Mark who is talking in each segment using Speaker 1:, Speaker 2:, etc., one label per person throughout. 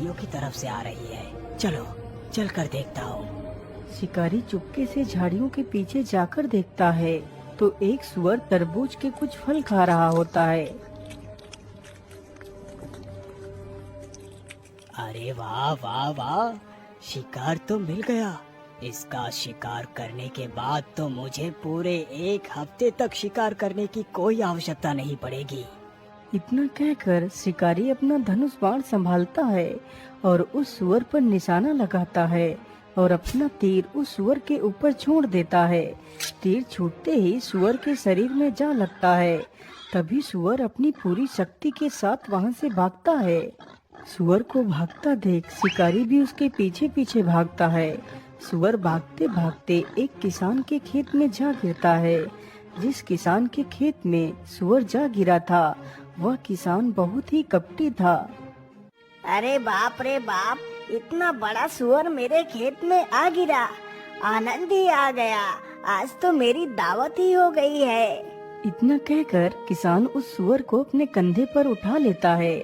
Speaker 1: झाड़ियों की तरफ से आ रही है। चलो चल कर देखता हूँ।
Speaker 2: शिकारी चुपके से झाड़ियों के पीछे जाकर देखता है तो एक सुअर तरबूज के कुछ फल खा रहा होता है।
Speaker 1: अरे वाह वाह वाह, शिकार तो मिल गया। इसका शिकार करने के बाद तो मुझे पूरे 1 हफ्ते तक शिकार करने की कोई आवश्यकता नहीं पड़ेगी।
Speaker 2: इतना कहकर शिकारी अपना धनुष बाण संभालता है और उस सुअर पर निशाना लगाता है और अपना तीर उस सुअर के ऊपर छोड़ देता है। तीर छूटते ही सुअर के शरीर में जा लगता है। तभी सुअर अपनी पूरी शक्ति के साथ वहां से भागता है। सुअर को भागता देख शिकारी भी उसके पीछे पीछे भागता है। सुअर भागते भागते एक किसान के खेत में जा गिरता है। जिस किसान के खेत में सुअर जा गिरा था वह किसान बहुत ही कपटी था।
Speaker 3: अरे बाप रे बाप, इतना बड़ा सुअर मेरे खेत में आ गिरा। आनंद ही आ गया, आज तो मेरी दावत ही हो गई है।
Speaker 2: इतना कहकर किसान उस सुअर को अपने कंधे पर उठा लेता है।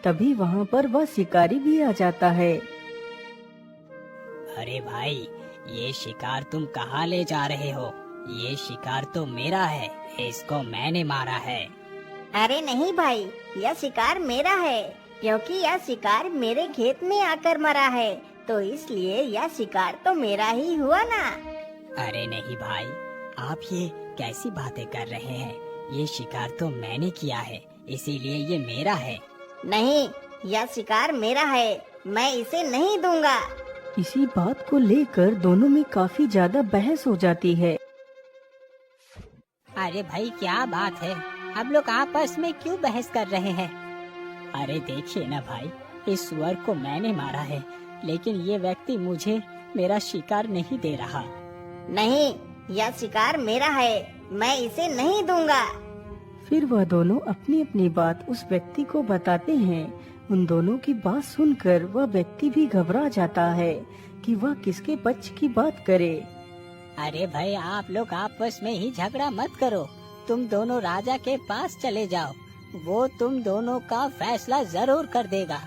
Speaker 2: तभी वहाँ पर वह शिकारी भी आ जाता है।
Speaker 1: अरे भाई, ये शिकार तुम कहाँ ले जा रहे हो? ये शिकार तो मेरा है, इसको मैंने मारा है।
Speaker 3: अरे नहीं भाई, यह शिकार मेरा है, क्योंकि यह शिकार मेरे खेत में आकर मरा है, तो इसलिए यह शिकार तो मेरा ही हुआ ना।
Speaker 1: अरे नहीं भाई, आप ये कैसी बातें कर रहे हैं? ये शिकार तो मैंने किया है, इसीलिए ये मेरा है।
Speaker 3: नहीं, यह शिकार मेरा है, मैं इसे नहीं दूंगा।
Speaker 2: इसी बात को लेकर दोनों में काफी ज्यादा बहस हो जाती है।
Speaker 1: अरे भाई, क्या बात है? हम लोग आपस में क्यों बहस कर रहे हैं? अरे देखिए ना भाई, इस सुअर को मैंने मारा है, लेकिन ये व्यक्ति मुझे मेरा शिकार नहीं दे रहा।
Speaker 3: नहीं, यह शिकार मेरा है, मैं इसे नहीं दूंगा।
Speaker 2: फिर वह दोनों अपनी अपनी बात उस व्यक्ति को बताते हैं। उन दोनों की बात सुनकर वह व्यक्ति भी घबरा जाता है कि वह किसके पक्ष की बात करे।
Speaker 1: अरे भाई, आप लोग आपस में ही झगड़ा मत करो, तुम दोनों राजा के पास चले जाओ, वो तुम दोनों का फैसला जरूर कर देगा।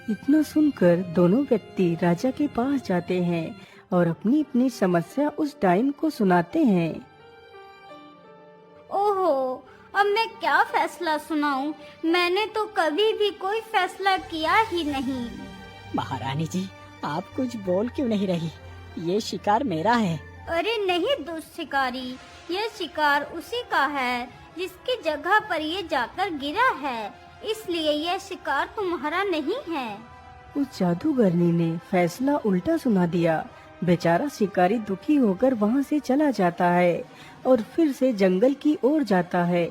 Speaker 2: इतना सुनकर दोनों व्यक्ति राजा के पास जाते हैं और अपनी अपनी समस्या उस डाइन को सुनाते हैं।
Speaker 4: ओहो, अब मैं क्या फैसला सुनाऊं? मैंने तो कभी भी कोई फैसला किया ही नहीं।
Speaker 1: महारानी जी, आप कुछ बोल क्यों नहीं रही? ये शिकार मेरा है।
Speaker 4: अरे नहीं दुष्ट शिकारी, यह शिकार उसी का है जिसकी जगह पर ये जाकर गिरा है, इसलिए यह शिकार तुम्हारा नहीं है।
Speaker 2: उस जादूगरनी ने फैसला उल्टा सुना दिया। बेचारा शिकारी दुखी होकर वहाँ से चला जाता है और फिर से जंगल की ओर जाता है।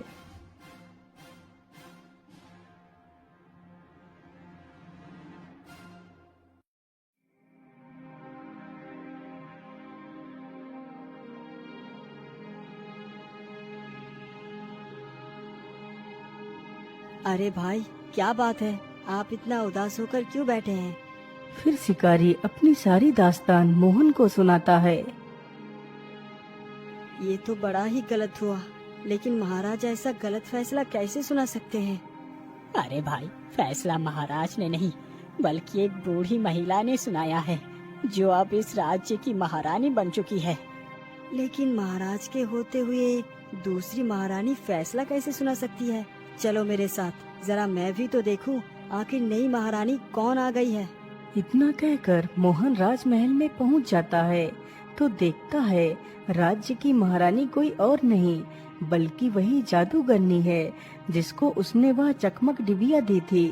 Speaker 1: अरे भाई, क्या बात है? आप इतना उदास होकर क्यों बैठे हैं?
Speaker 2: फिर शिकारी अपनी सारी दास्तान मोहन को सुनाता है।
Speaker 1: ये तो बड़ा ही गलत हुआ, लेकिन महाराज ऐसा गलत फैसला कैसे सुना सकते हैं? अरे भाई, फैसला महाराज ने नहीं, बल्कि एक बूढ़ी महिला ने सुनाया है, जो अब इस राज्य की महारानी बन चुकी है। लेकिन महाराज के होते हुए दूसरी महारानी फैसला कैसे सुना सकती है? चलो मेरे साथ, जरा मैं भी तो देखूं, आखिर नई महारानी कौन आ गई है।
Speaker 2: इतना कहकर मोहन राजमहल में पहुंच जाता है तो देखता है राज्य की महारानी कोई और नहीं बल्कि वही जादूगरनी है जिसको उसने वह चकमक डिबिया दी थी।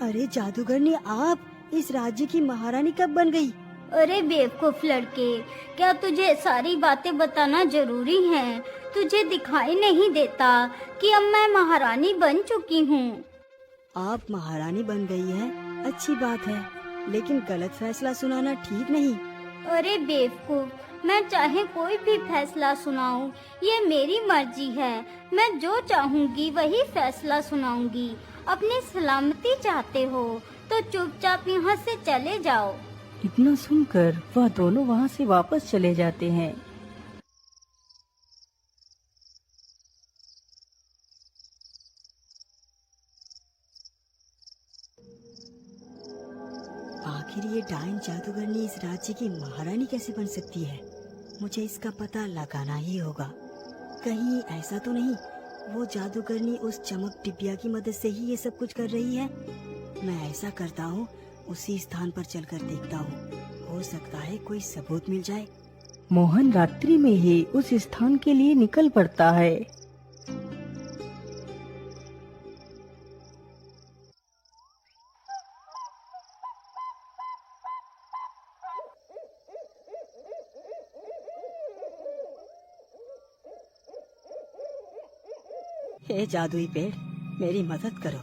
Speaker 1: अरे जादूगरनी, आप इस राज्य की महारानी कब बन गई?
Speaker 4: अरे बेवकूफ लड़के, क्या तुझे सारी बातें बताना जरूरी है? तुझे दिखाई नहीं देता कि अब मैं महारानी बन चुकी हूँ।
Speaker 1: आप महारानी बन गई है, अच्छी बात है, लेकिन गलत फैसला सुनाना ठीक नहीं।
Speaker 4: अरे बेवकूफ, मैं चाहे कोई भी फैसला सुनाऊं, ये मेरी मर्जी है। मैं जो चाहूंगी वही फैसला सुनाऊंगी। अपनी सलामती चाहते हो तो चुपचाप यहाँ से चले जाओ।
Speaker 2: इतना सुनकर वह दोनों वहाँ से वापस चले जाते हैं।
Speaker 1: आखिर ये डायन जादूगरनी इस राज्य की महारानी कैसे बन सकती है? मुझे इसका पता लगाना ही होगा। कहीं ऐसा तो नहीं वो जादूगरनी उस चमक डिबिया की मदद से ही ये सब कुछ कर रही है? मैं ऐसा करता हूँ, उसी स्थान पर चलकर देखता हूँ, हो सकता है कोई सबूत मिल जाए।
Speaker 2: मोहन रात्रि में ही उस स्थान के लिए निकल पड़ता है।
Speaker 1: हे जादुई पेड़, मेरी मदद करो।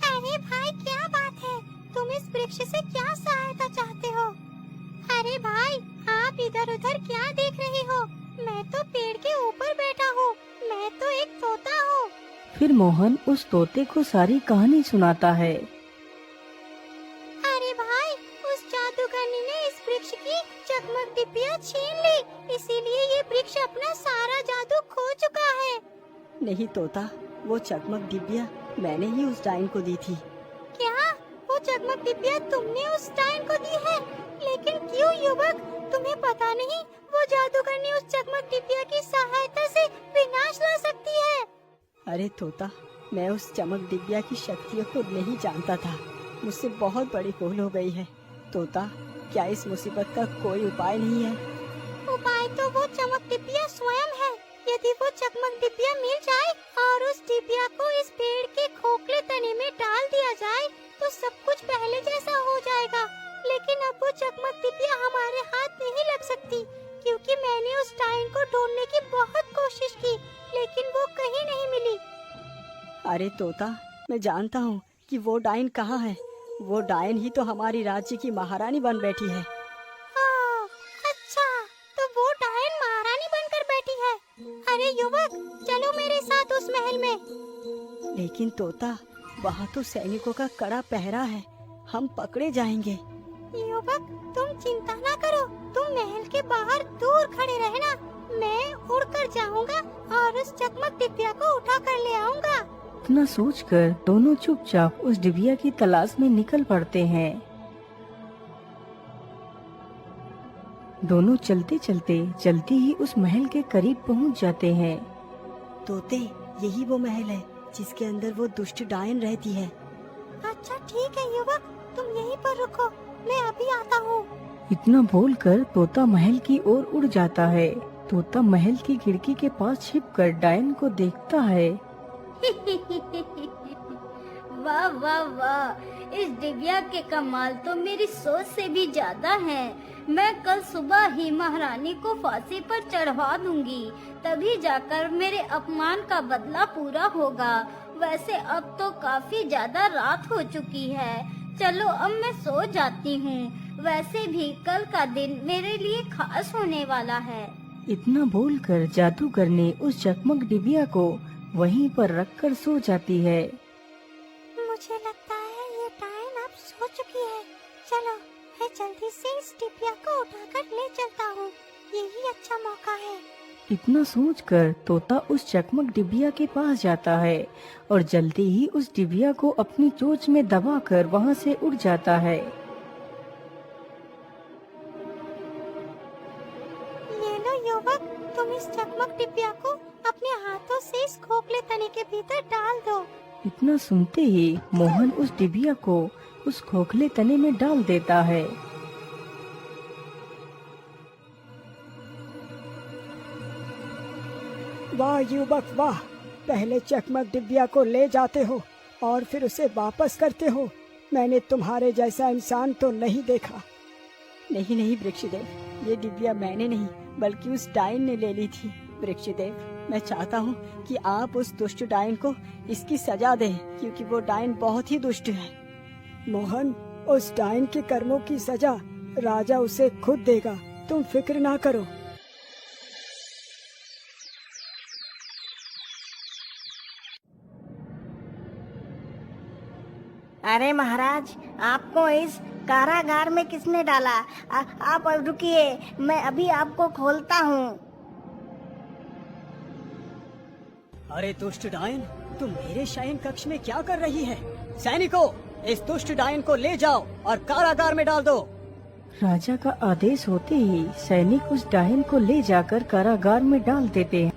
Speaker 4: अरे भाई क्या बात है, तुम इस वृक्ष से क्या सहायता चाहते हो? अरे भाई आप इधर उधर क्या देख रहे हो? मैं तो पेड़ के ऊपर बैठा हूँ, मैं तो एक तोता हूँ।
Speaker 2: फिर मोहन उस तोते को सारी कहानी सुनाता है।
Speaker 4: अरे भाई उस जादूगरनी ने इस वृक्ष की चकमक डिबिया छीन ली, इसीलिए ये वृक्ष अपना सारा जादू खो चुका है।
Speaker 1: नहीं तोता, वो चकमक डिबिया मैंने ही उस डायन को दी थी।
Speaker 4: क्या वो चकमक डिबिया तुमने उस डायन को दी है? लेकिन क्यों युवक, तुम्हें पता नहीं वो जादूगरनी उस चकमक डिबिया की सहायता से विनाश ला सकती है।
Speaker 1: अरे तोता, मैं उस चमक डिबिया की शक्तियों को नहीं जानता था। मुझसे बहुत बड़ी भूल हो गई है। तोता, क्या इस मुसीबत का कोई उपाय नहीं है?
Speaker 4: उपाय तो वो चमक डिबिया स्वयं है। यदि वो चकमक डिबिया मिल जाए और उस डिबिया को इस पेड़ के खोखले तने में डाल दिया जाए तो सब कुछ पहले जैसा हो जाएगा। लेकिन अब वो चकमक डिबिया हमारे हाथ नहीं लग सकती, क्योंकि मैंने उस डायन को ढूंढने की बहुत कोशिश की, लेकिन वो कहीं नहीं मिली।
Speaker 1: अरे तोता, मैं जानता हूँ कि वो डायन कहाँ है। वो डायन ही तो हमारी राज्य की महारानी बन बैठी है।
Speaker 4: ओह, अच्छा, तो वो डायन महारानी बनकर बैठी है। अरे युवक, चलो मेरे साथ उस महल में।
Speaker 1: लेकिन तोता, वहाँ तो सैनिकों का कड़ा पहरा है, हम पकड़े जाएंगे।
Speaker 4: युवक, तुम चिंता ना करो, तुम महल के बाहर दूर खड़े रहना। मैं उड़कर जाऊंगा और उस चकमक डिबिया को उठा कर ले आऊंगा।
Speaker 2: इतना सोचकर दोनों चुपचाप उस डिबिया की तलाश में निकल पड़ते हैं। दोनों चलते चलते जल्दी ही उस महल के करीब पहुंच जाते हैं।
Speaker 1: तोते, यही वो महल है जिसके अंदर वो दुष्ट डायन रहती है।
Speaker 4: अच्छा ठीक है युवक, तुम यहीं पर रुको, मैं अभी आता हूँ।
Speaker 2: इतना बोलकर तोता महल की ओर उड़ जाता है। तोता महल की खिड़की के पास छिपकर डायन को देखता है।
Speaker 4: वाह वाह वाह, इस डिबिया के कमाल तो मेरी सोच से भी ज्यादा है। मैं कल सुबह ही महारानी को फांसी पर चढ़वा दूंगी, तभी जाकर मेरे अपमान का बदला पूरा होगा। वैसे अब तो काफी ज्यादा रात हो चुकी है, चलो अब मैं सो जाती हूँ। वैसे भी कल का दिन मेरे लिए खास होने वाला है।
Speaker 2: इतना बोलकर जादूगर ने उस चकमक डिबिया को वहीं पर रखकर सो जाती है।
Speaker 4: मुझे लगता है ये डायन अब सो चुकी है। चलो मैं जल्दी से इस डिबिया को उठाकर ले चलता हूँ, यही अच्छा मौका है।
Speaker 2: इतना सोचकर तोता उस चकमक डिबिया के पास जाता है और जल्दी ही उस डिबिया को अपनी चोंच में दबाकर वहाँ से उड़ जाता है।
Speaker 4: ये लो युवक, तुम इस चकमक डिबिया को अपने हाथों से इस खोखले तने के भीतर डाल दो।
Speaker 2: इतना सुनते ही मोहन उस डिबिया को उस खोखले तने में डाल देता है।
Speaker 1: वाह युवक वाह, पहले चकमक डिबिया को ले जाते हो और फिर उसे वापस करते हो। मैंने तुम्हारे जैसा इंसान तो नहीं देखा। नहीं नहीं वृक्षदेव, ये डिबिया मैंने नहीं बल्कि उस डायन ने ले ली थी। वृक्षदेव, मैं चाहता हूँ कि आप उस दुष्ट डायन को इसकी सजा दें, क्योंकि वो डायन बहुत ही दुष्ट है। मोहन, उस डायन के कर्मों की सजा राजा उसे खुद देगा, तुम फिक्र ना करो।
Speaker 3: अरे महाराज, आपको इस कारागार में किसने डाला? आप रुकिए, मैं अभी आपको खोलता हूँ।
Speaker 1: अरे दुष्ट डायन, तुम मेरे शयन कक्ष में क्या कर रही है? सैनिकों, इस दुष्ट डायन को ले जाओ और कारागार में डाल दो।
Speaker 2: राजा का आदेश होते ही सैनिक उस डायन को ले जाकर कारागार में डाल देते हैं।